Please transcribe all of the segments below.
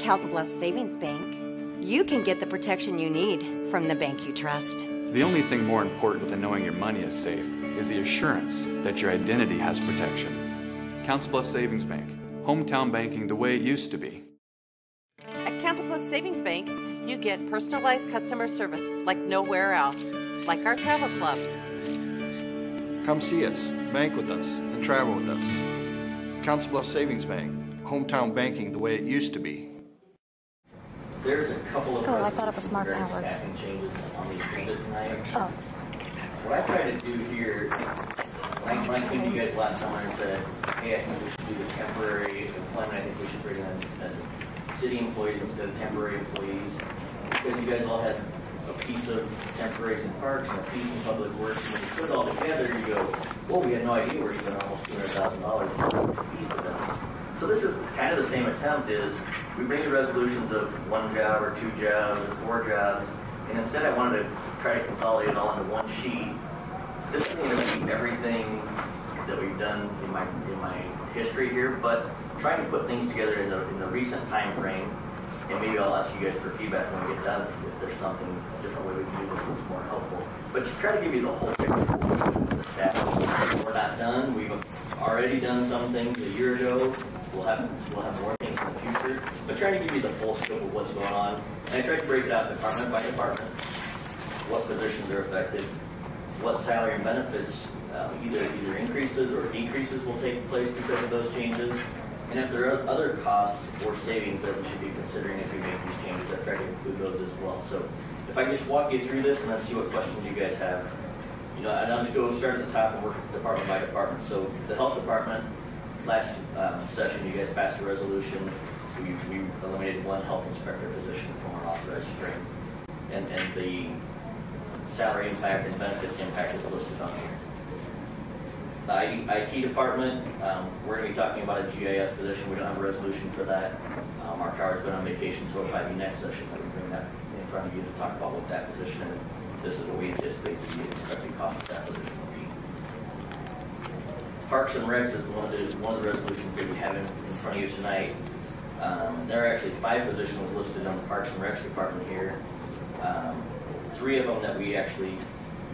Council Bluffs Savings Bank, you can get the protection you need from the bank you trust. The only thing more important than knowing your money is safe is the assurance that your identity has protection. Council Bluffs Savings Bank, hometown banking the way it used to be. At Council Bluffs Savings Bank, you get personalized customer service like nowhere else, like our travel club. Come see us, bank with us, and travel with us. Council Bluffs Savings Bank, hometown banking the way it used to be. There's a couple of I thought it was Mark regarding Howard's. staffing changes on the agenda tonight. Oh. What I tried to do here, when I came to you guys last summer and said, hey, I think we should do the temporary employment. I think we should bring in as city employees instead of temporary employees. Because you guys all had a piece of temporaries in parks and a piece in public works. And when you put it all together, you go, well, we had no idea we're spending almost $200,000 for fees with them. So this is kind of the same attempt is, we bring the resolutions of 1 job or 2 jobs or 4 jobs, and instead I wanted to try to consolidate it all into one sheet. This isn't going to be everything that we've done in my history here, but trying to put things together in the recent time frame, and maybe I'll ask you guys for feedback when we get done if there's something a different way we can do this that's more helpful. But to try to give you the whole picture that we're not done. We've already done some things a year ago. We'll have more things in the future, but trying to give you the full scope of what's going on. And I tried to break it out department by department, what positions are affected, what salary and benefits, either increases or decreases will take place because of those changes, and if there are other costs or savings that we should be considering as we make these changes. I tried to include those as well. So if I can just walk you through this and then see what questions you guys have. And I'll just go start at the top and work department by department. So the health department, last session, you guys passed a resolution. We eliminated 1 health inspector position from our authorized string. And the salary impact and benefits impact is listed on here. The IT department, we're going to be talking about a GIS position. We don't have a resolution for that. Mark Howard's been on vacation, so it'll probably be next session that we bring that in front of you to talk about what that position is. This is what we anticipate the expected cost of that position will be. Parks and Recs is one of the resolutions that we have in front of you tonight. There are actually 5 positions listed on the Parks and Recs department here. 3 of them that we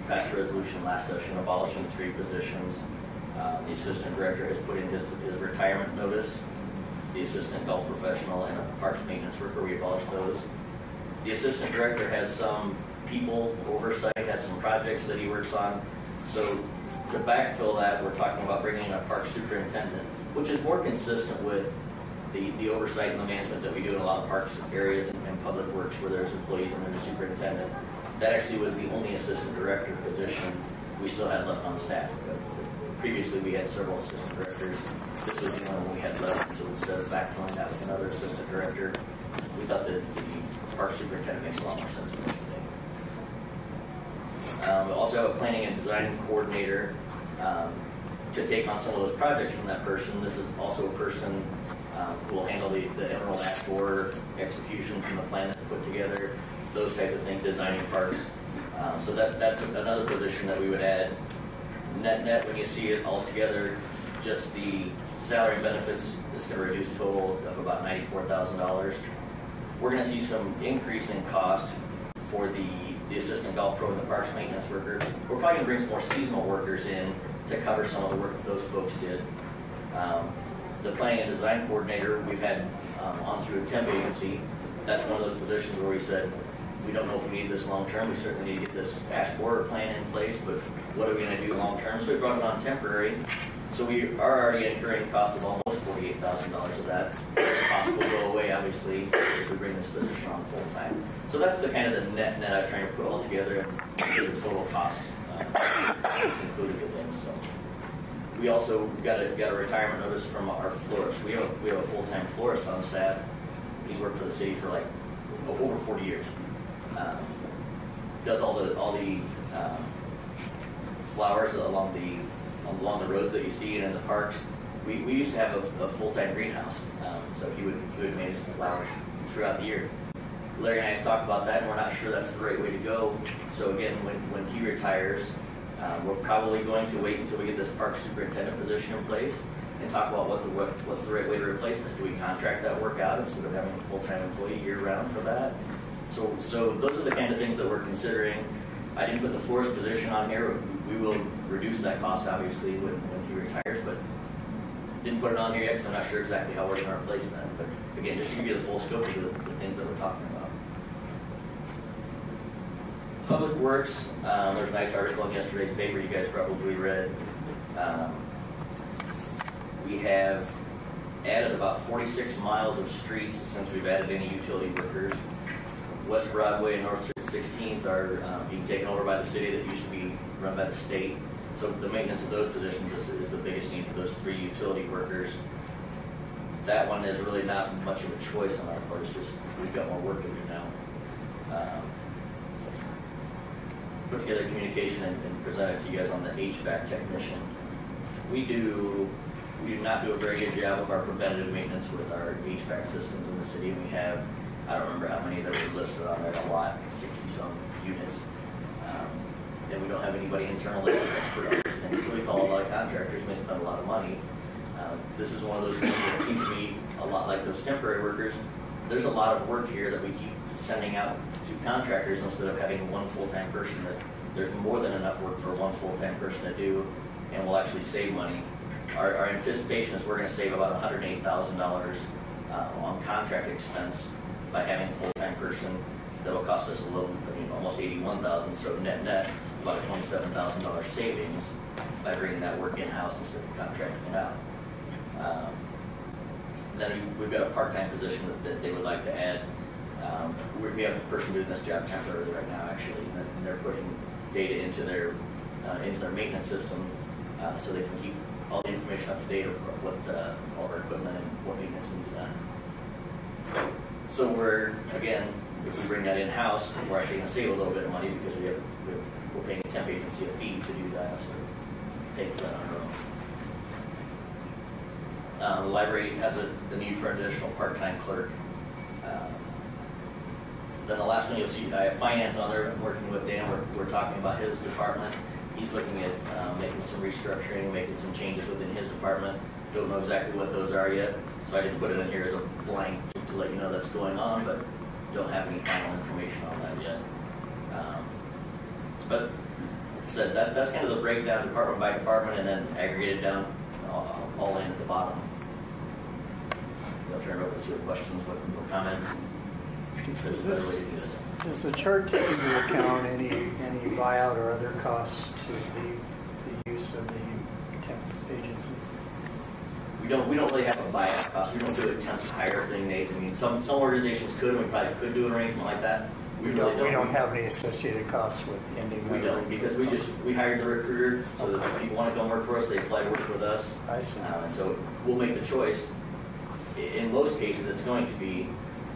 passed a resolution last session abolishing 3 positions. The assistant director has put in his retirement notice. The assistant golf professional and a parks maintenance worker, we abolished those. The assistant director has some people oversight, has some projects that he works on. So to backfill that, we're talking about bringing in a park superintendent, which is more consistent with the oversight and the management that we do in a lot of parks areas and public works where there's employees and there's a superintendent. That actually was the only assistant director position we still had left on staff. Previously, we had several assistant directors. This was the only one we had left, so instead of backfilling that with another assistant director, we thought that the park superintendent makes a lot more sense than this today. We also have a planning and design coordinator to take on some of those projects from that person. This is also a person who will handle the Emerald Ash Borer execution from the plan that's put together, those type of things, designing parks. So that's another position that we would add. Net, when you see it all together, just the salary and benefits, it's going to reduce total of about $94,000. We're going to see some increase in cost for the assistant golf pro and the parks maintenance worker. We're probably going to bring some more seasonal workers in to cover some of the work that those folks did. The planning and design coordinator, we've had on through a temp agency. That's one of those positions where we said, we don't know if we need this long term. We certainly need to get this ash borer plan in place, but what are we going to do long term? So we brought it on temporary. So we are already incurring costs of almost $48,000 of that. The cost will go away, obviously, if we bring this position on full time. So that's the kind of the net I was trying to put all together and get the total cost included within. So we also got a retirement notice from our florist. We have a full-time florist on staff. He's worked for the city for like over 40 years. Does all the flowers along the roads that you see and in the parks. We used to have a full-time greenhouse, so he would manage the flowers throughout the year. Larry and I have talked about that, and we're not sure that's the right way to go. So again, when he retires, we're probably going to wait until we get this park superintendent position in place. and talk about what's the right way to replace it. Do we contract that work out instead of having a full-time employee year-round for that? So those are the kind of things that we're considering. I didn't put the florist position on here. We will reduce that cost, obviously, when he retires, but didn't put it on here yet because I'm not sure exactly how we're going to replace that. But again, just to give you the full scope of the things that we're talking about. Public Works, there's a nice article in yesterday's paper you guys probably read. We have added about 46 miles of streets since we've added any utility workers. West Broadway and North 16th are being taken over by the city that used to be run by the state. So the maintenance of those positions is the biggest need for those 3 utility workers. That one is really not much of a choice on our part. It's just we've got more work to do now. Put together communication and present it to you guys on the HVAC technician. We do not do a very good job of our preventative maintenance with our HVAC systems in the city. We have, I don't remember how many that were listed on there, a lot, 60-some units. And we don't have anybody internally expert on these things, so we call a lot of contractors, and they spend a lot of money. This is one of those things that seem to me a lot like those temporary workers. There's a lot of work here that we keep sending out to contractors instead of having one full-time person. That there's more than enough work for one full-time person to do, and we'll actually save money. Our anticipation is we're going to save about $108,000 on contract expense by having a full-time person. That'll cost us almost $81,000, so net about a $27,000 savings by bringing that work in-house instead of contracting it out. Then we've got a part-time position that they would like to add. We have a person doing this job temporarily right now, actually, and they're putting data into their maintenance system so they can keep all the information up to date of what all of our equipment and what maintenance needs done. So again, if we bring that in-house, we're actually going to save a little bit of money because we're paying a temp agency a fee to do that, so pay for that on our own. The library has the need for an additional part-time clerk. Then the last one you'll see, I have finance on there. I'm working with Dan. We're talking about his department. He's looking at making some restructuring, making some changes within his department. Don't know exactly what those are yet, so I just put it in here as a blank to let you know that's going on, but don't have any final information on that yet. But like I said, that's kind of the breakdown department by department, and then aggregated down all in at the bottom. I'll turn it over to see what questions, what comments. Does the chart take into account any buyout or other costs to the use of the temp agency? We don't really have a buyout cost. We don't do a temp to hire thing, Nate. I mean, some organizations could, and we probably could do an arrangement like that. We don't have any associated costs with ending. We don't, because we hired the recruiter, so that if people want to come work for us, they apply to work with us. I see. And so we'll make the choice. In most cases, it's going to be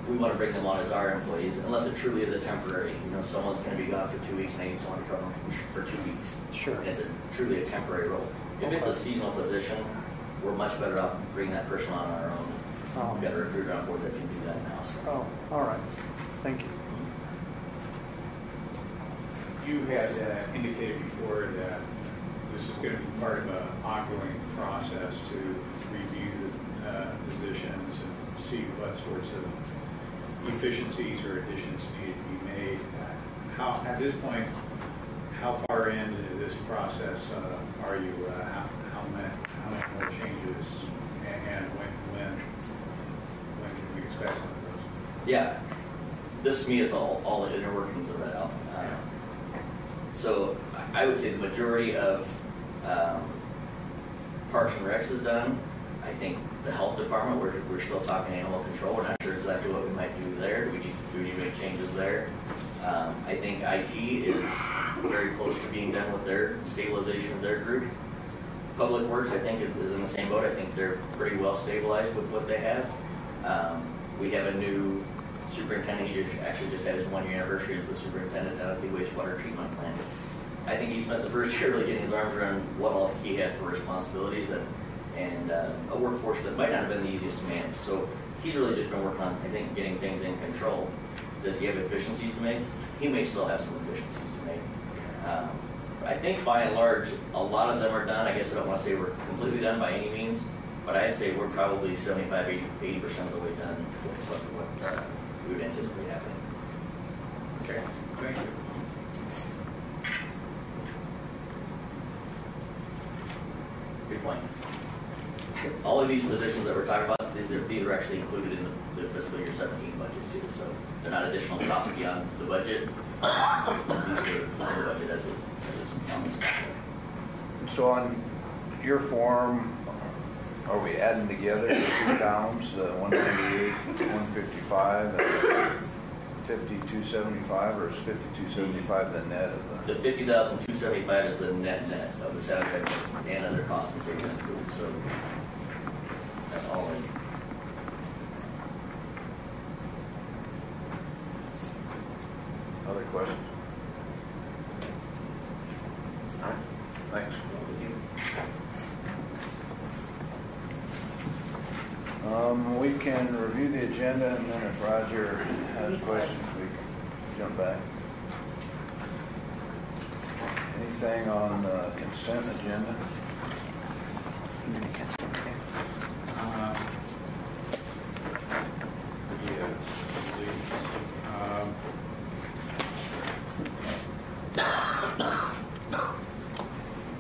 we want to bring them on as our employees, unless it truly is a temporary. Someone's going to be gone for 2 weeks, and they need someone to come for 2 weeks. Sure. And it's truly a temporary role. If it's a seasonal position, we're much better off bringing that person on our own. We've got a recruiter on board that can do that now. So. Oh, all right. Thank you. You had indicated before that this is going to be part of an ongoing process to review the positions and see what sorts of efficiencies or additions need to be made. At this point, how far into this process are you? How many more changes, and when can we expect some of those? Yeah, this to me is all the inner workings of that out. So I would say the majority of Parks and Recs is done. I think the health department, we're still talking animal control. We're not sure exactly what we might do there. Do we need to make changes there? I think IT is very close to being done with their stabilization of their group. Public Works, I think, is in the same boat. I think they're pretty well stabilized with what they have. We have a new superintendent. He actually just had his 1-year anniversary as the superintendent down at the wastewater treatment plant. I think he spent the first year really getting his arms around what all he had for responsibilities and a workforce that might not have been the easiest to manage. So he's really just been working on, I think, getting things in control. Does he have efficiencies to make? He may still have some efficiencies to make. I think by and large, a lot of them are done. I guess I don't want to say we're completely done by any means, But I'd say we're probably 75, 80% of the way done with what we would anticipate happening. Okay. Thank you. Good point. All of these positions that we're talking about, these are actually included in the fiscal year 17 budget too. So they're not additional costs beyond the budget. These are in the budget as is on this topic. So on your form, are we adding together the two columns, 198, 155, and 5275, or is 5275 the net of The 50,275 is the net of the salary and other costs and savings included. So that's all in. Other questions? All right. Thanks. We can review the agenda, and then if Roger has questions, we can jump back. Anything on the consent agenda?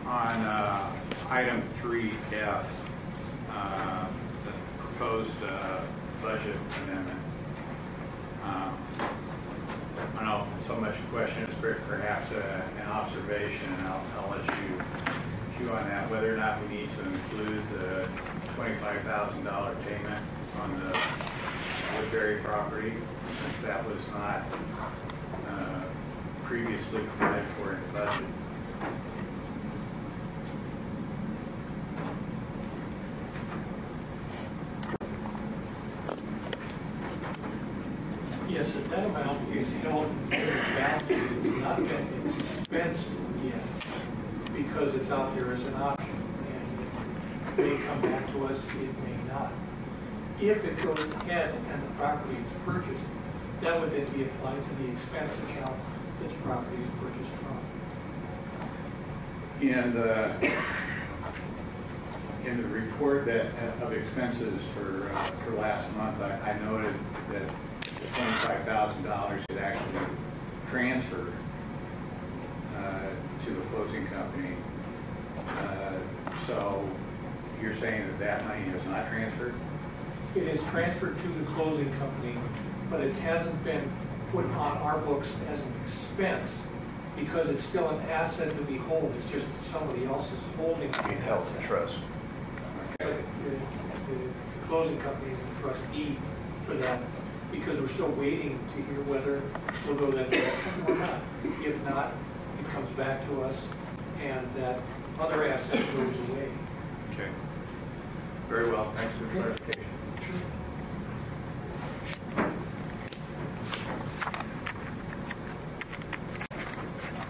On item 3F, the proposed budget amendment. I don't know if it's so much a question as perhaps an observation, and I'll let you chew on that, whether or not we need to include the $25,000 payment on the Woodbury property, since that was not previously provided for in the budget. Yes, that amount is held back to, it's not been expensed yet because it's out there as an option, and it may come back to us, it may not. If it goes ahead and the property is purchased, that would then be applied to the expense account that the property is purchased from. In the report of expenses for last month, I noted that $25,000 had actually transferred to the closing company. So you're saying that money is not transferred? It is transferred to the closing company, but it hasn't been put on our books as an expense because it's still an asset to be held. It's just that somebody else is holding it. Being held in trust. But the closing company is a trustee for that because we're still waiting to hear whether we'll go that direction or not. If not, it comes back to us and that other asset goes away. Okay. Very well. Thanks for the clarification.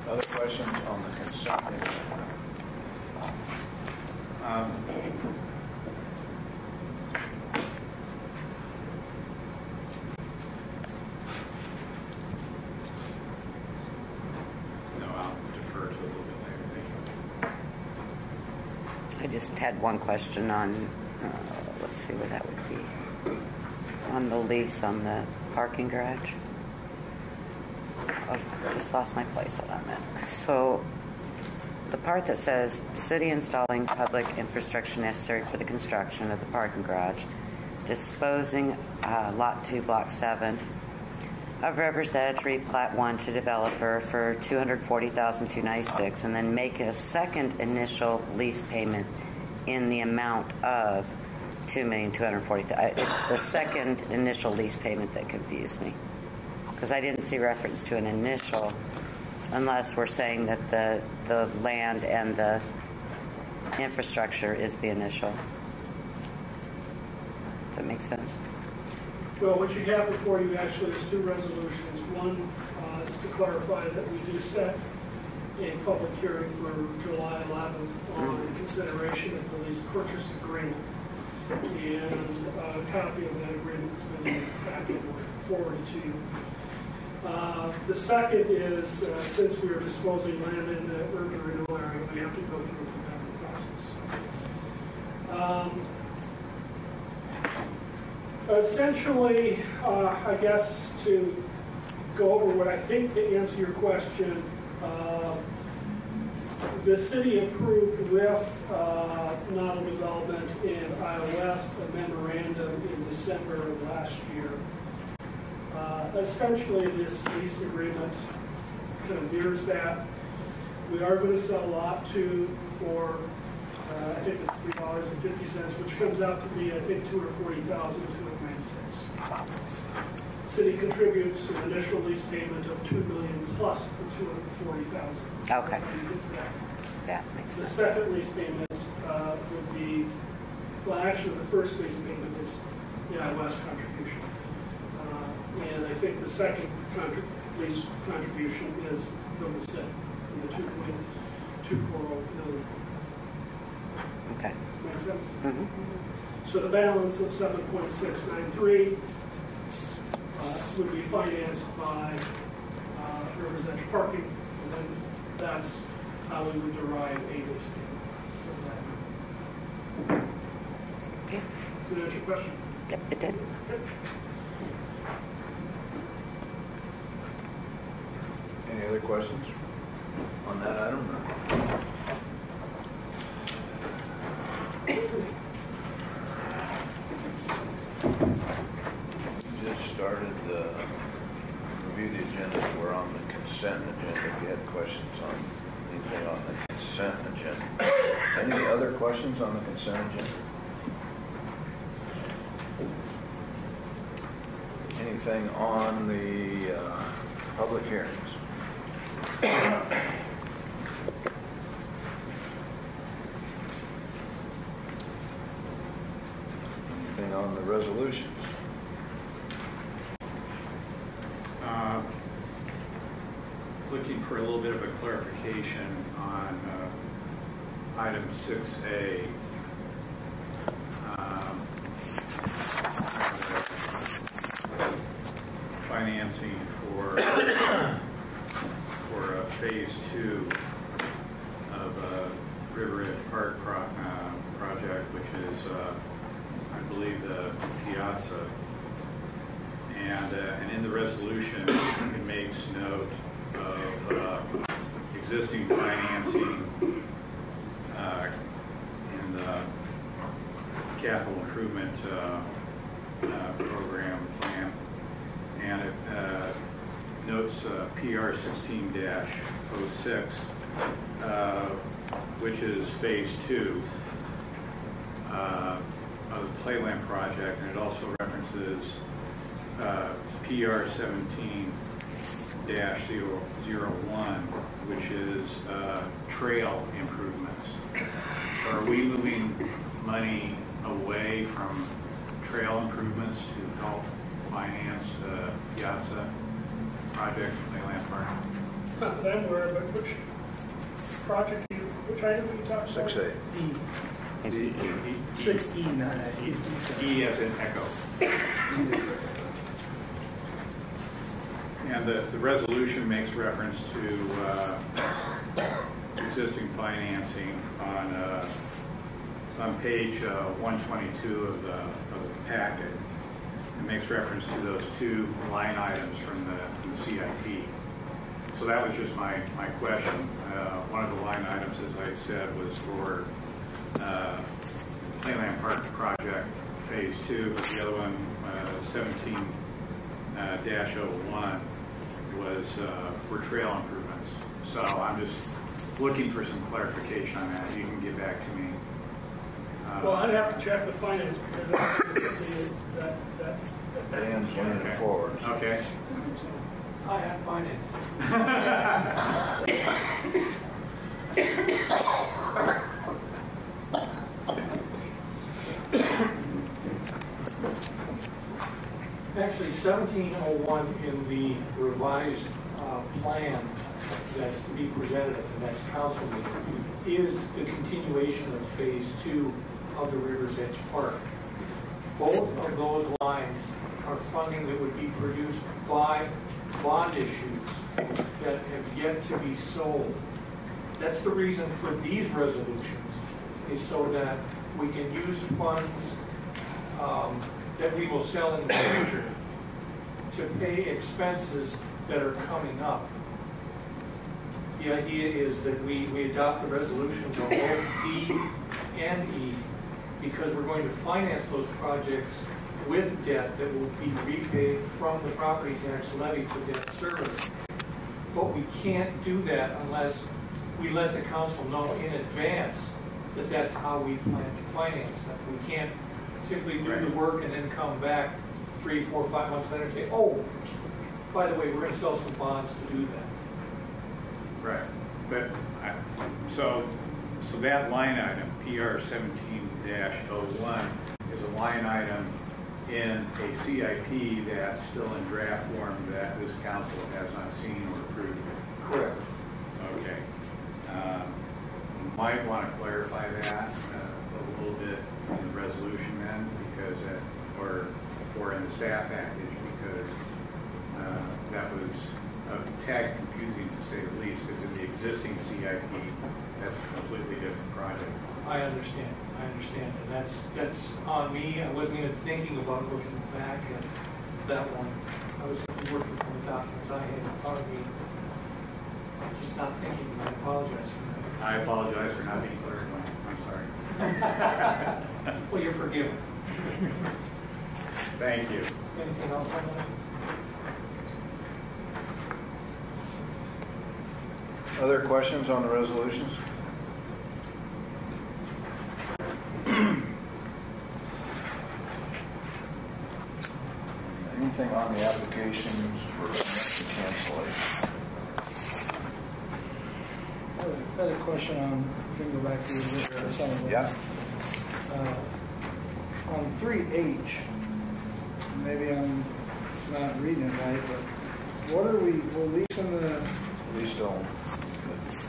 Other questions on the consent agenda? No, I'll defer to a little bit later. Thank you. I just had one question on, let's see what that would be, on the lease on the parking garage. Oh, I just lost my place on that. So the part that says, city installing public infrastructure necessary for the construction of the parking garage, disposing Lot 2, Block 7 of River's Edge, replat 1 to developer for $240,296, and then make a second initial lease payment in the amount of $2,240,000. It's the second initial lease payment that confused me, because I didn't see reference to an initial, unless we're saying that the land and the infrastructure is the initial. Does that make sense? Well, what you have before you actually is two resolutions. One is to clarify that we do set a public hearing for July 11th on consideration of the lease purchase agreement. And a copy of that agreement has been back and forwarded to you. The second is, since we are disposing land in the urban renewal area, we have to go through a competitive process. Essentially, I guess to go over what I think to answer your question, the city approved with Noddle Development in Iowa West a memorandum in December of last year. Essentially, this lease agreement kind of mirrors that. We are going to sell Lot 2 for, I think it's $3.50, which comes out to be, I think, $240,296. City contributes an initial lease payment of $2 million plus the $240,000. Okay. That makes The sense. second lease payment would be, well, actually, the first lease payment is the Iowa West contribution. And I think the second lease contribution is from the city, in the $2.240 million. Okay. Make sense? Mm-hmm. So the balance of 7.693 would be financed by Rivers Edge Parking, and then that's how we would derive a lease payment from that. Okay. Did that answer your question? Yep, it did. Okay. Any other questions on that item? Just started the review the agenda. We're on the consent agenda. If you had questions on anything on the consent agenda. Any other questions on the consent agenda? Anything on the public hearings? Anything on the resolutions? Looking for a little bit of a clarification on item 6A. Financing for phase 2 of River Edge Park project, which is, I believe, the Piazza. And in the resolution, it makes note of existing financing in the capital improvement program plan. And it notes PR 16-06, which is phase 2 of the Playland project, and it also references PR 17-01, which is trail improvements. So are we moving money away from trail improvements to help finance the Piazza project, Playland Park? Not that I'm aware of, but which project, which item are you talking about? 6A. E. 6E, not E as in echo. And the resolution makes reference to existing financing on page 122 of the packet. It makes reference to those 2 line items from the CIP. So that was just my question. One of the line items, as I said, was for Playland Park project phase 2, but the other one, 17-01, was for trail improvements. So I'm just looking for some clarification on that. You can get back to me. Well, I'd have to check the finance because that Dan's leaning forward. Okay. I have finance. Actually, 1701 in the revised plan that's to be presented at the next council meeting is the continuation of phase 2 of the Rivers Edge Park. Both of those lines are funding that would be produced by bond issues that have yet to be sold. That's the reason for these resolutions, is so that we can use funds that we will sell in the future to pay expenses that are coming up. The idea is that we adopt the resolutions on both D and E because we're going to finance those projects with debt that will be repaid from the property tax levy for debt service. But we can't do that unless we let the council know in advance that that's how we plan to finance them. We can't simply do the work and then come back 3, 4, 5 months later and say, oh, by the way, we're going to sell some bonds to do that. Right. But so that line item, PR 17-01, is a line item in a CIP that's still in draft form that this council has not seen or approved. Correct. Okay. Might want to clarify that a little bit in the resolution then, because or in the staff package, because that was a tad confusing to say the least, because in the existing CIP, that's a completely different project. I understand, and that's on me. I wasn't even thinking about looking back at that one. I was working from the documents I had in front of me. I'm just not thinking, and I apologize for that. I apologize for not being clear. I'm sorry. Well, you're forgiven. Thank you. Anything else on that? Other questions on the resolutions? Anything on the applications for cancellation? I had a question on, we can go back to some of them. Yeah. On 3H, maybe I'm not reading it right, but what are we're leasing the... Lease to own.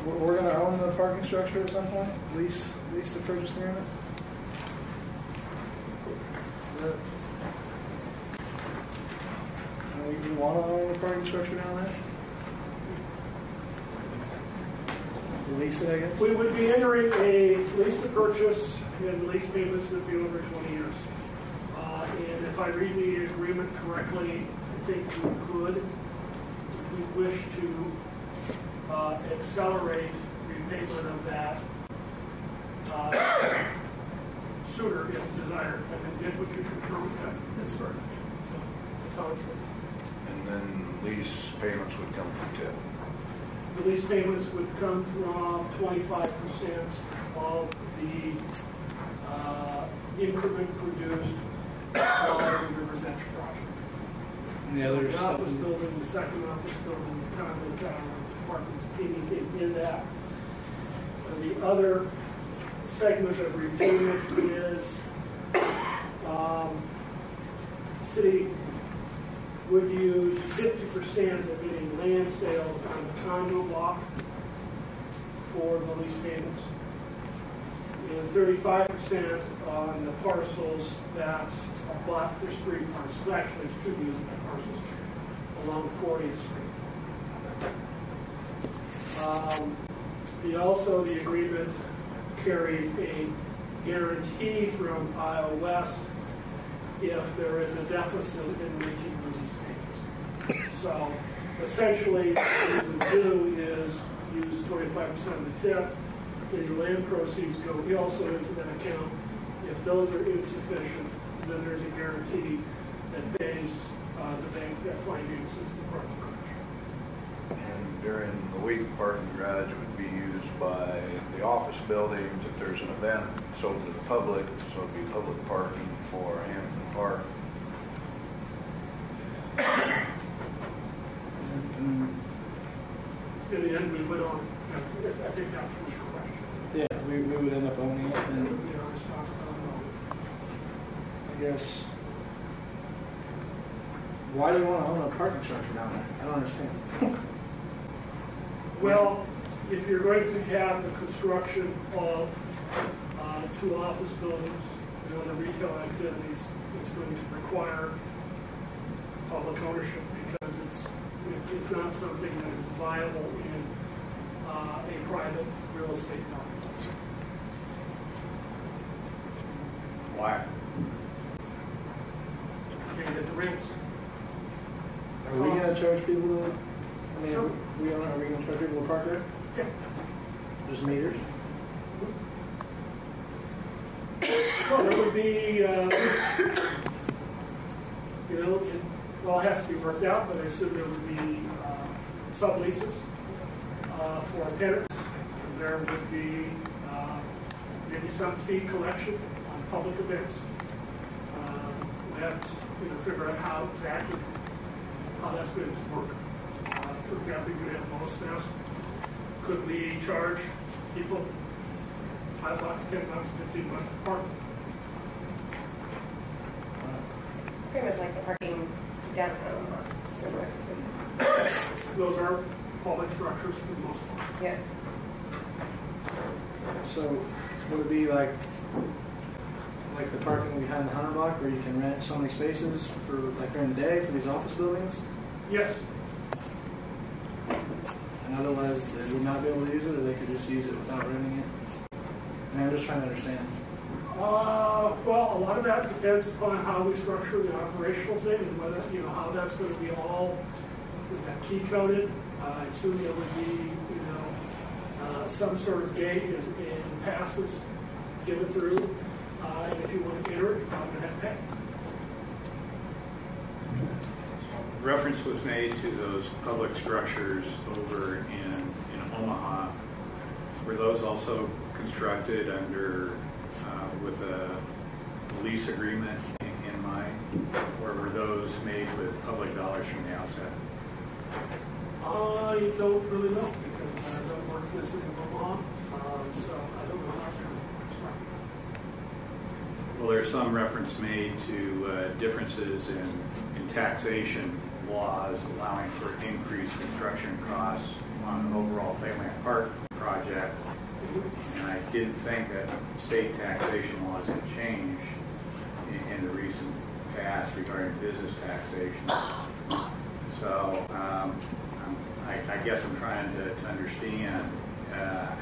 We're going to own the parking structure at some point? Lease the purchase agreement? You want to own the parking structure down there? Lease it, I guess? We would be entering a lease to purchase, and lease payments would be over 20 years. And if I read the agreement correctly, I think we could, if we wish to accelerate repayment of that sooner if desired. And Dick, would you confirm with that? That's correct. So that's how it's written. And then lease payments would come from TIP. The lease payments would come from 25% of the increment produced by the Rivers Edge project. And the So other the stuff office in- building, the second office building, the condo tower, apartments, anything in that. The other segment of repayment is city would use 50% of any land sales on the condo block for the lease payments, and 35% on the parcels that are bought. There's 3 parcels, actually there's 2 usable parcels along 40th Street. Also, the agreement carries a guarantee from Iowa West if there is a deficit in making the lease payments. So essentially what we would do is use 25% of the TIF, and your land proceeds go also into that account. If those are insufficient, then there's a guarantee that pays the bank that finances the parking garage. And during the week, parking garage would be used by the office buildings if there's an event sold to the public, so it'd be public parking for Hampton Park. In the end, we would own, I think that was your question. Yeah, we would end up owning it, And and it would be our responsibility. I guess, why do you want to own a parking structure down there? I don't understand. Well, if you're going to have the construction of 2 office buildings and other retail activities, it's going to require public ownership because it's not something that is viable in a private real estate marketplace. Why? grants. Are we gonna charge people to, I mean, Sure. are we gonna charge people to park there? Yeah. Just meters? Well, there would be, it all has to be worked out, but I assume there would be subleases for tenants. And there would be maybe some fee collection on public events. We have to figure out how exactly how that's going to work. For example, you could have Moss Fest. Could we charge people $5, $10, $15 a park? Pretty much like the parking downtown, similar to these. Those are public structures for the most part. Yeah. So would it be like the parking behind the 100 block where you can rent so many spaces for like during the day for these office buildings? Yes. And otherwise they would not be able to use it, or they could just use it without renting it? I mean, I'm just trying to understand. Well, a lot of that depends upon how we structure the operational thing and whether, how that's going to be all, is that key coded? I assume there would be, some sort of gate and passes given through. And if you want to enter it, you're probably going to have to pay. Reference was made to those public structures over in Omaha. Were those also constructed under with a lease agreement in mind, or were those made with public dollars from the outset? You don't really know because I don't work for the city of Omaha, so I don't know how they're constructed. Well, there's some reference made to differences in taxation laws allowing for increased construction costs on an overall Playland Park project. And I didn't think that state taxation laws had changed in the recent past regarding business taxation. So I guess I'm trying to understand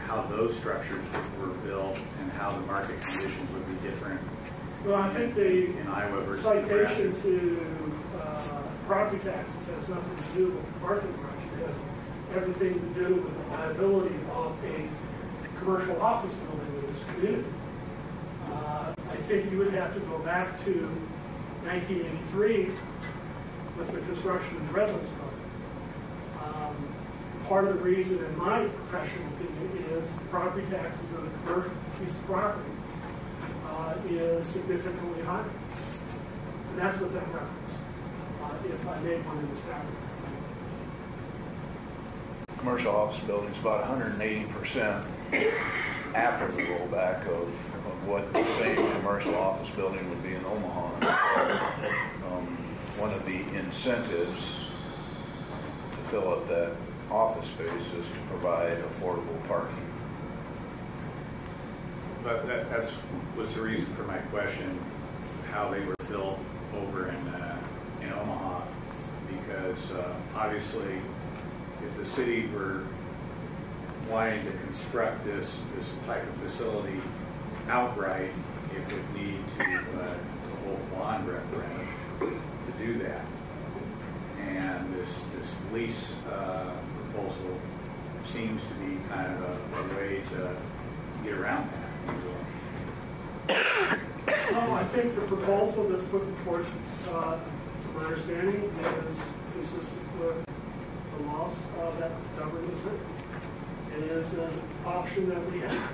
how those structures were built and how the market conditions would be different. Well, I think the in Iowa versus citation to property taxes has nothing to do with the parking garage. It has everything to do with the liability of a commercial office building in this community. I think you would have to go back to 1983 with the construction of the Redlands building. Part of the reason, in my professional opinion, is the property taxes on a commercial piece of property is significantly higher. And that's what that reference, if I made one in the staff. Commercial office buildings about 180% after the rollback of what the same commercial office building would be in Omaha. One of the incentives to fill up that office space is to provide affordable parking. But that was the reason for my question, how they were built over in Omaha, because obviously if the city were wanting to construct this type of facility outright, it would need to hold bond referendum to do that. And this lease proposal seems to be kind of a way to get around that. I think the proposal that's put forth, to my understanding, is consistent with the laws that govern the city. It is an option that we have.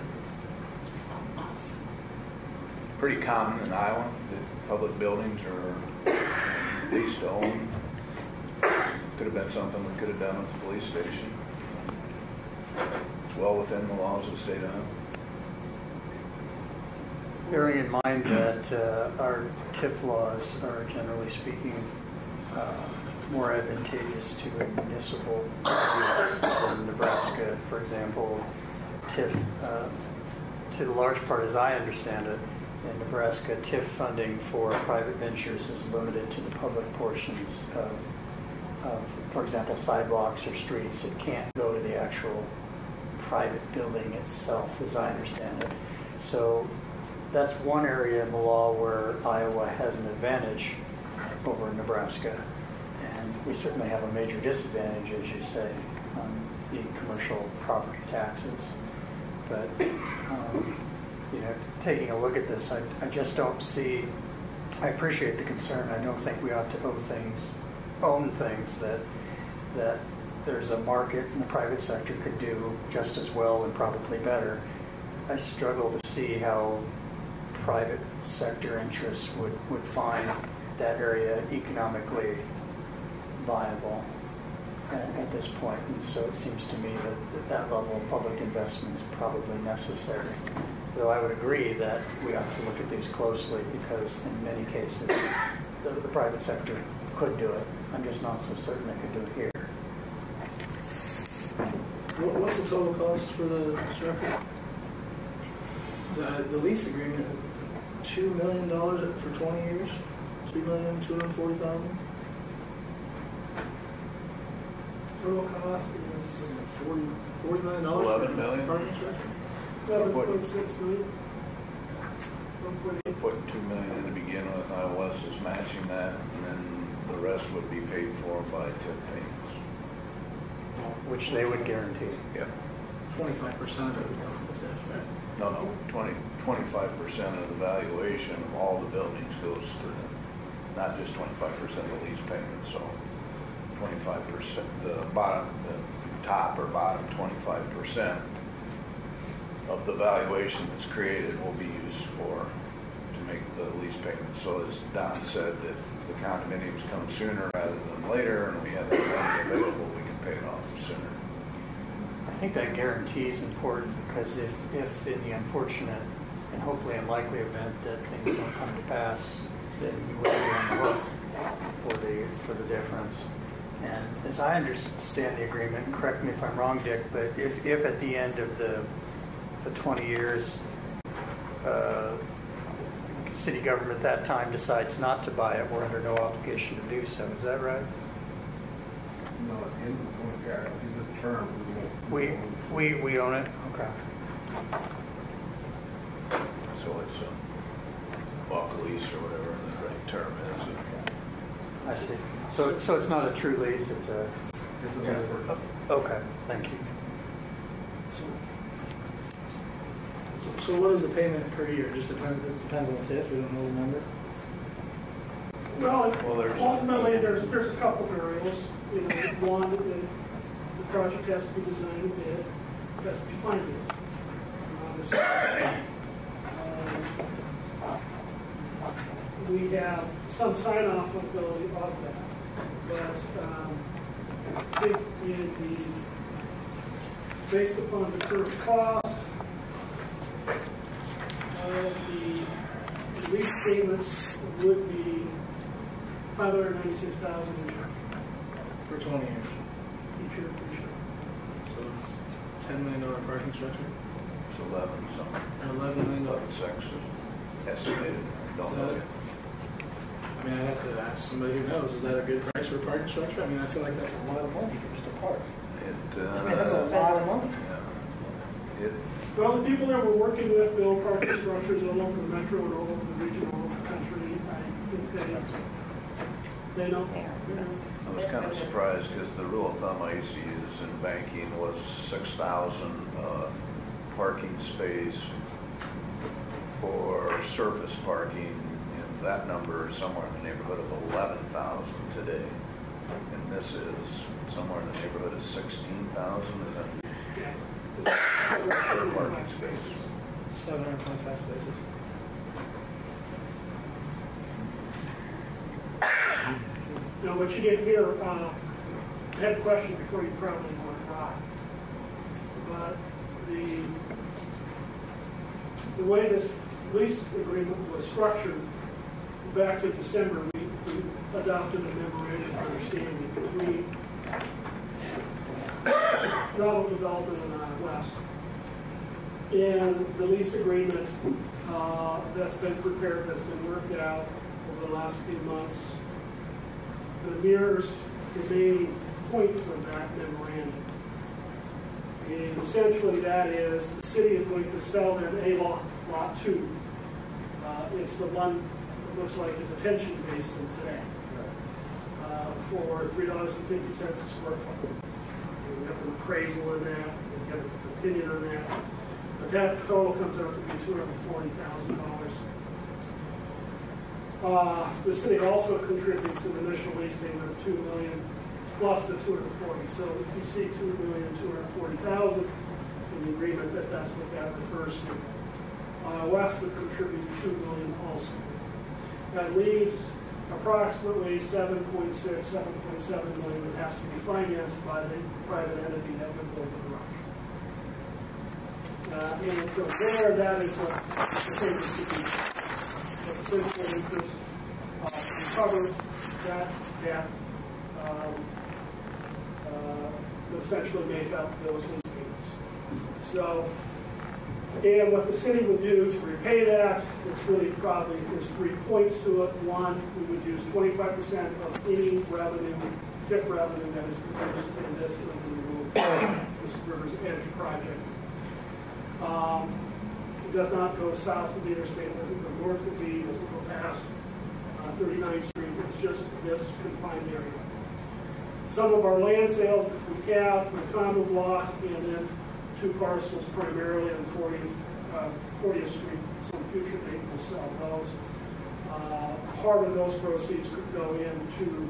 Pretty common in Iowa that public buildings are leased to own. Could have been something we could have done with the police station. It's well within the laws of the state of Iowa. Bearing in mind that our TIF laws are, generally speaking, more advantageous to a municipal use than Nebraska, for example. TIF, to the large part, as I understand it, in Nebraska, TIF funding for private ventures is limited to the public portions of, for example, sidewalks or streets. It can't go to the actual private building itself, as I understand it. So that's one area in the law where Iowa has an advantage. over in Nebraska. And we certainly have a major disadvantage, as you say, on the commercial property taxes. But, you know, taking a look at this, I just don't see, I appreciate the concern. I don't think we ought to own things that there's a market and the private sector could do just as well and probably better. I struggle to see how private sector interests would find that area economically viable at this point. And so it seems to me that level of public investment is probably necessary. Though I would agree that we ought to look at these closely because in many cases the private sector could do it. I'm just not so certain they could do it here. What's the total cost for the structure? The lease agreement, $2 million for 20 years, $2,240,000. Total cost is $40 million. $11 million. $11.6 million. We put $2 million in to begin with. IOS is matching that, and then the rest would be paid for by TIF payments. Which they would guarantee. Yep. 25% of it would come with that, right? No, 25% of the valuation of all the buildings goes to them, not just 25% of the lease payment. So 25%, the top or bottom 25% of the valuation that's created will be used to make the lease payment. So as Don said, if the condominiums come sooner rather than later and we have that money available, we can pay it off sooner. I think that guarantee is important because if in the unfortunate and hopefully unlikely event that things don't come to pass, then you will be on the hook for the difference. And as I understand the agreement, and correct me if I'm wrong, Dick, but if at the end of the 20 years, city government at that time decides not to buy it, we're under no obligation to do so. Is that right? No, at the end of the contract, the term. We own it? Okay. So it's a bulk lease or whatever the right term is. I see. So it's not a true lease, it's a okay, thank you. So what is the payment per year? Just it depends on the TIF, we don't know the number? Well, ultimately, there's a couple variables. You know, one, the project has to be designed and bid, it has to be financed. We have some sign-off ability of that, but I think based upon the current cost of the lease payments would be $596,000 for 20 years. Each year. So it's $10 million parking structure? It's 11 something. $11 million. 11.6 estimated. Don't know. I mean, I'd have to ask somebody who knows. Is that a good price for a parking structure? I mean, I feel like that's a lot of money for just a park. I mean, that's a lot of money. Yeah. Well, the people that we're working with build parking structures all over the metro and all over the region, all over the country. I think they know. I was kind of surprised because the rule of thumb I used to use in banking was 6,000 parking space for surface parking, and that number is somewhere in the neighborhood of 11,000 today. And this is somewhere in the neighborhood of 16,000, is that? Per parking space. 725 spaces. You know, what you did here, I had a question before you probably went by. But the way this lease agreement was structured, back in December, we adopted a memorandum of understanding between Ronald Development and West. And the lease agreement that's been prepared, that's been worked out over the last few months, mirrors the main points of that memorandum. And essentially that is the city is going to sell them a lot, lot 2. It's the one that looks like a detention basin today. for $3.50 a square foot. And we have an appraisal in that, we get an opinion on that. But that total comes out to be $240,000. The city also contributes an initial lease payment of $2 million plus the $240,000. So if you see $2,240,000 in the agreement, that's what that refers to. West would contribute $2 million also. That leaves approximately $7.6, $7.7 million that has to be financed by the private entity that would build the garage. And from there, that is what the payments would be. The principal interest cover that debt, essentially make up those lease payments. So, and what the city would do to repay that, it's really probably, there's 3 points to it. One, we would use 25% of any revenue, TIF revenue that is produced in this River's Edge project. It does not go south of the interstate, it doesn't go north of B, it doesn't go past 39th Street. It's just this confined area. Some of our land sales, if we have, the combo block, and then 2 parcels primarily on 40th Street. Some future date will sell those. Part of those proceeds could go into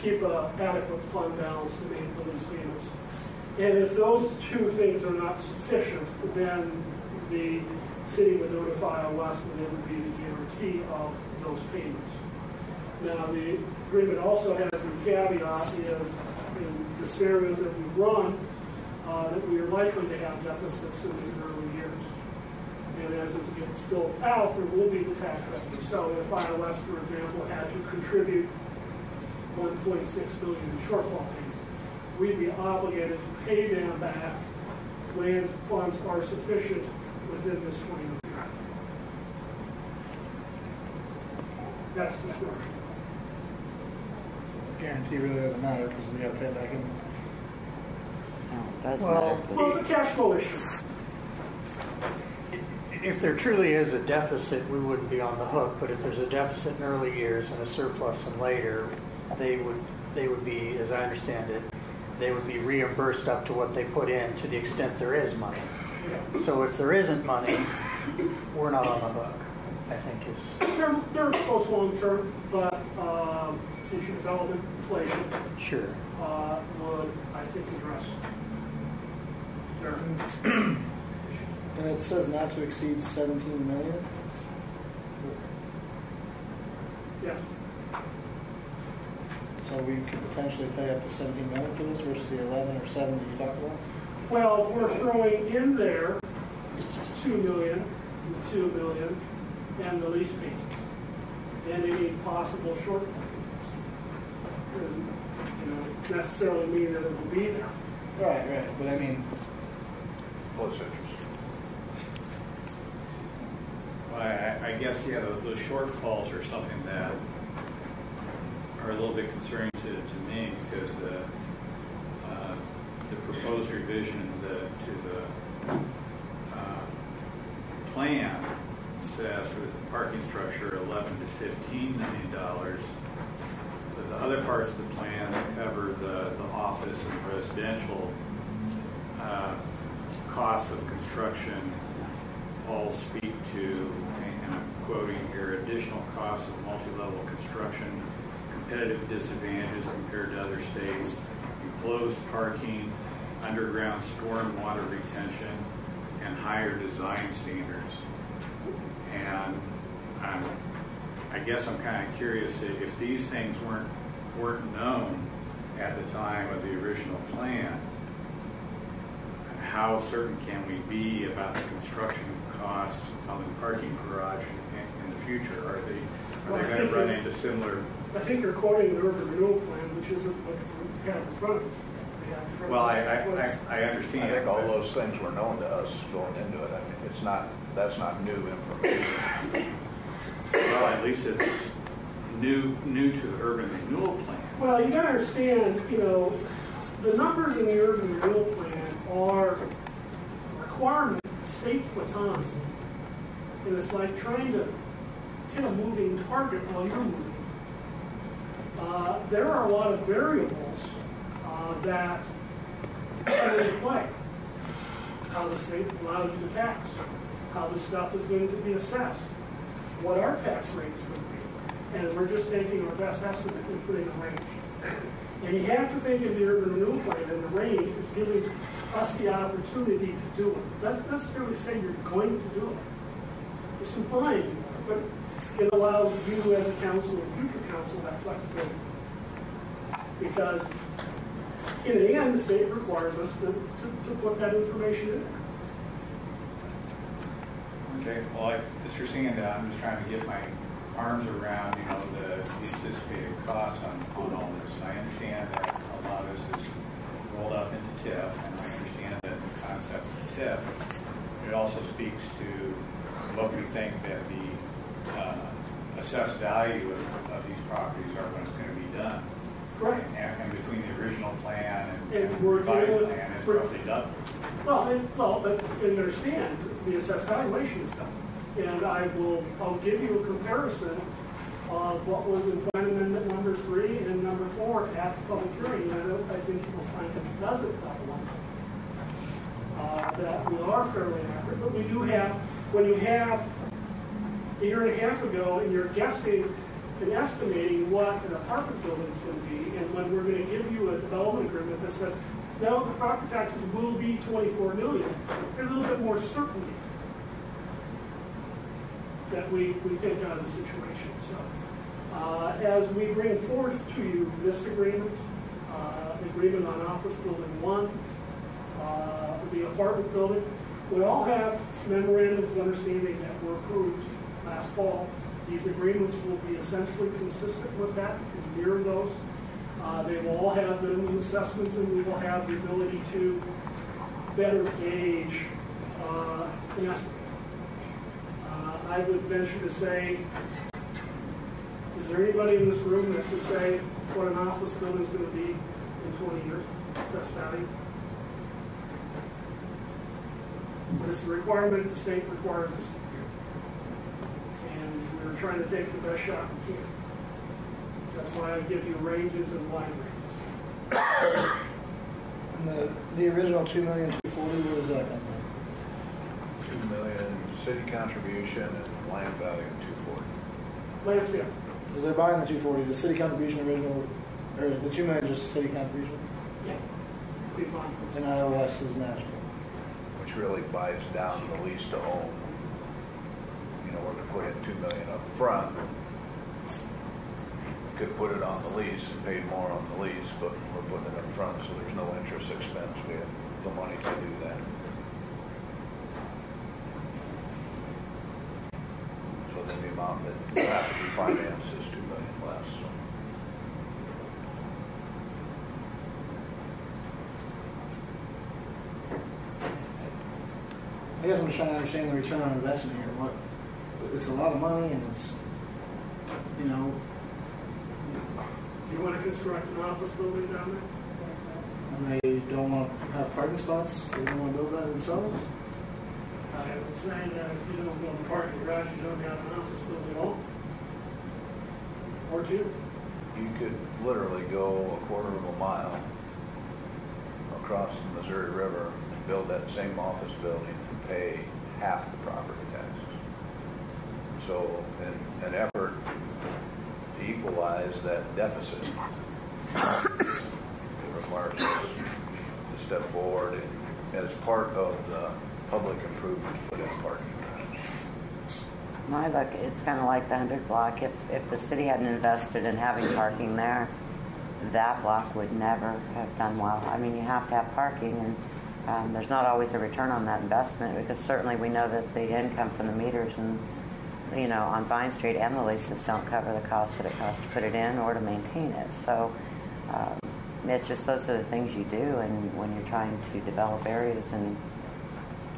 keep an adequate fund balance to make the lease payments. And if those 2 things are not sufficient, then the city would notify West, and it would be the guarantee of those payments. Now, the agreement also has a caveat in the scenarios that we run that we are likely to have deficits in the early years. And as it gets built out, there will be the tax revenue. So if ILS, for example, had to contribute $1.6 billion in shortfall payments, we'd be obligated to pay them back when funds are sufficient within this 20-year period. That's the structure. Guarantee really doesn't matter because we got to pay it back in. Well, it's a cash flow issue. If there truly is a deficit, we wouldn't be on the hook. But if there's a deficit in early years and a surplus in later, they would be, as I understand it, they would be reimbursed up to what they put in to the extent there is money. So if there isn't money, we're not on the hook, I think is. They're exposed long term, but future development, inflation, sure, would, I think, address their And it says not to exceed 17 million? Yes. So we could potentially pay up to 17 million for this versus the 11 or 7 that you talked about? Well, we're throwing in there $2 million, the $2 million, and the lease payment, and any possible shortfall. Doesn't necessarily mean that it will be there. Right. But I mean, plus interest. Well, I guess, yeah, those shortfalls are something that are a little bit concerning to me because the proposed revision to the plan says for the parking structure $11 to $15 million. But the other parts of the plan that cover the office and residential costs of construction all speak to, and I'm quoting here, additional costs of multi-level construction, competitive disadvantages compared to other states, enclosed parking, underground storm water retention, and higher design standards. And I guess I'm kind of curious if these things weren't known at the time of the original plan, how certain can we be about the construction costs of the parking garage in the future? Are they going to run into similar? I think you're quoting the urban renewal plan, which isn't what we have in front of us. Well, I understand. I think all those things were known to us going into it. I mean, that's not new information. Well, at least it's new to the urban renewal plan. Well, you got to understand, the numbers in the urban renewal plan are a requirement the state puts on us. And it's like trying to hit a moving target while you're moving. There are a lot of variables that come into play. How the state allows you to tax, how this stuff is going to be assessed, what our tax rate is going to be. And we're just taking our best estimate and putting a range. And you have to think of the urban renewal plan, and the range is giving us the opportunity to do it. Doesn't necessarily say you're going to do it. It's implying, but it allows you as a council and future council that flexibility. Because in the end, the state requires us to put that information in there. Okay, well, as you're seeing that, I'm just trying to get my arms around, the anticipated costs on all this. And I understand that a lot of this is rolled up into TIF, and I understand that the concept of TIF, it also speaks to what we think that the assessed value of these properties are when it's going to be done. Correct. And between the original plan and And the we're revised dealing with- plan, it's roughly double. But you understand, the assessed valuation is done. And I'll give you a comparison of what was in plan amendment number 3 and number 4 at the public hearing. And I think you will find it doesn't double. That we are fairly accurate, but we do have, when you have a year and a half ago and you're guessing and estimating what an apartment building is going to be, and when we're going to give you a development agreement that says, no, the property taxes will be $24 million, there's a little bit more certainty that we take out of the situation. So, as we bring forth to you this agreement, agreement on office building 1, the apartment building, we all have memorandums of understanding that were approved last fall. These agreements will be essentially consistent with that, and mirror those. They will all have minimum assessments, and we will have the ability to better gauge an estimate. I would venture to say, is there anybody in this room that could say what an office building is going to be in 20 years? Assessed value? But it's a requirement the state requires us to do. And we're trying to take the best shot we can. That's why I give you ranges and wide ranges. And the original $2,240,000, what is that? $2 million city contribution and land value $240,000. Land sale. Because they're buying the $240,000, the city contribution original, or the $2 million is just the city contribution? Yeah. And IOS is magical. Which really buys down the lease to own. We're going to put in $2 million up front. Could put it on the lease and paid more on the lease, but we're putting it up front, so there's no interest expense. We have the money to do that. So then the amount that will have to be financed is $2 million less. So. I guess I'm just trying to understand the return on investment here. It's a lot of money, and it's, You want to construct an office building down there? and they don't want to have parking spots. They don't want to build that themselves. I would say that if you don't build a parking garage, you don't have an office building at all. Or 2. You could literally go a quarter of a mile across the Missouri River and build that same office building and pay half the property taxes. So in an effort to equalize that deficit, it requires us to step forward and, as part of the public improvement, put in parking. My look, it's kind of like the 100 block. If the city hadn't invested in having parking there, that block would never have done well. I mean, you have to have parking, and there's not always a return on that investment, because certainly we know that the income from the meters and on Vine Street and the leases don't cover the cost that it costs to put it in or to maintain it. So it's just those are the things you do, and when you're trying to develop areas and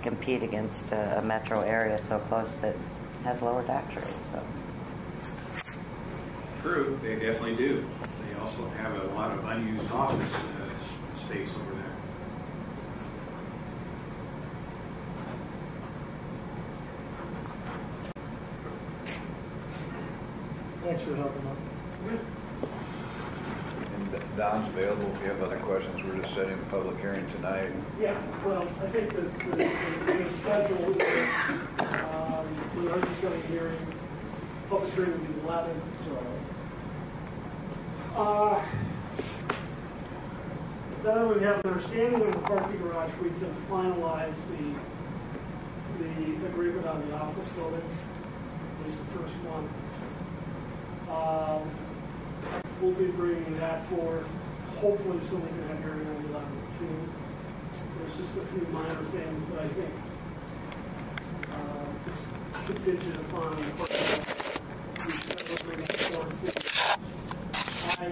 compete against a metro area so close that has lower tax rates. So. True, they definitely do. They also have a lot of unused office space over there. Thanks for helping out. And Don's available if you have other questions. We're just setting the public hearing tonight. Yeah, well, I think that the schedule is, we already setting hearing, public hearing will be the 11th. Now that we have an understanding of the parking garage, we can finalize the agreement on the office building, at least the first one. We'll be bringing that forth, hopefully so we can have hearing on the 11th too. There's just a few minor things, but I think it's contingent upon the bringing it forth. I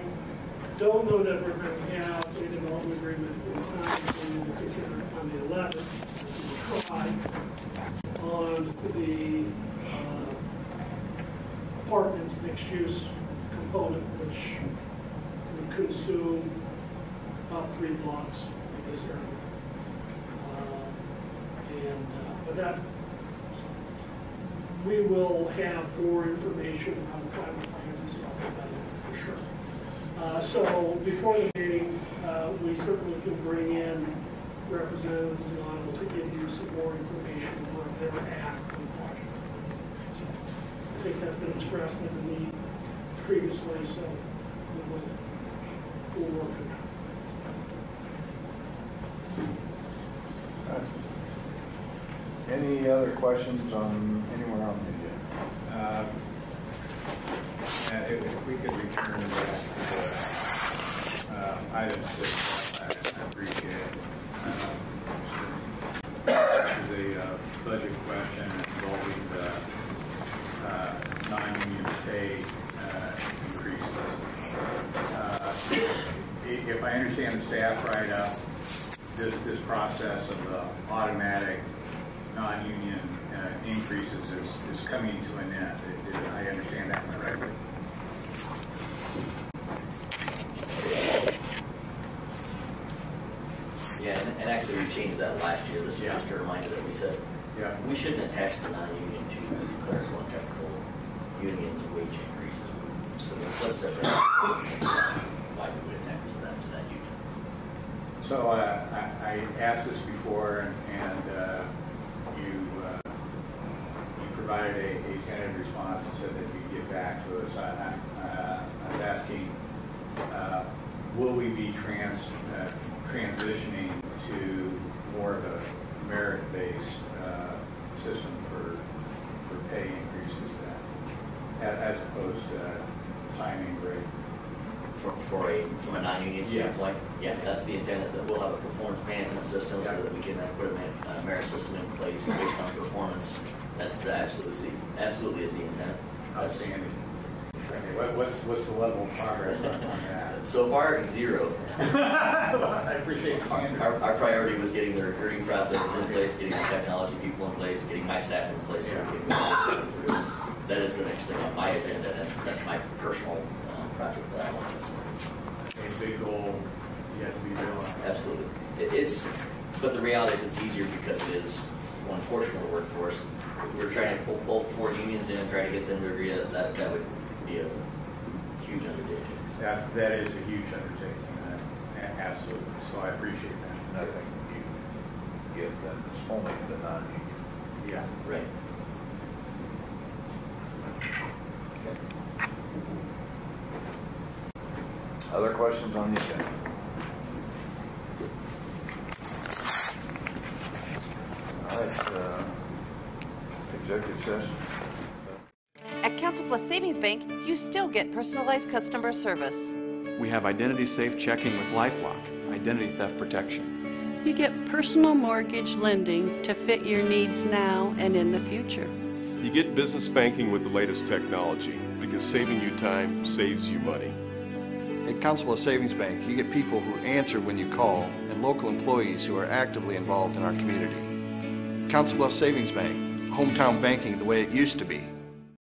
don't know that we're going to have a development agreement in time to consider on the 11th. We'll try on the apartment mixed-use component, which would consume about 3 blocks of this area. But that we will have more information on the final plans and stuff like that for sure. So before the meeting, we certainly can bring in representatives and on to give you some more information on their act on the project. So I think that's been expressed as a need previously, so we'll work on that. Any other questions on anyone on the agenda? If we could return back to item 6, I appreciate it. The budget question involving the non-union pay increases. If I understand the staff write-up, this process of the automatic non-union increases is coming to an end. I understand that correctly. Yeah, and actually we changed that last year. This is just a reminder that we said we shouldn't attach the non-union to the clerical and technical unions' wage increases. So let's separate why we would attach that to that union. So I asked this before, and you provided a tentative response and said that you'd get back to us. I was asking, will we be transitioning to more of a merit-based system for pay increases as opposed to timing rate? From a non-union standpoint, that's the intent, is that we'll have a performance management system so that we can put a merit system in place based on performance. That's absolutely is the intent. Outstanding. Okay, what's the level of progress on that? So far, 0. I appreciate it. Our priority was getting the recruiting processes in place, getting the technology people in place, getting my staff in place. So we can that is the next thing on my agenda. That's my personal project that I want to do. A big goal yet to be realized. Absolutely. But the reality is it's easier because it is one portion of the workforce. If we were trying to pull 4 unions in and try to get them to agree, that would be a huge undertaking. That is a huge undertaking. Absolutely. So I appreciate that. Nothing you give them. It's only the non-union. Yeah. Right. Other questions on the agenda? All right, executive session. At Council Plus Savings Bank, you still get personalized customer service. We have identity safe checking with LifeLock, identity theft protection. You get personal mortgage lending to fit your needs now and in the future. You get business banking with the latest technology because saving you time saves you money. At Council Bluffs Savings Bank, you get people who answer when you call and local employees who are actively involved in our community. Council Bluffs Savings Bank, hometown banking the way it used to be.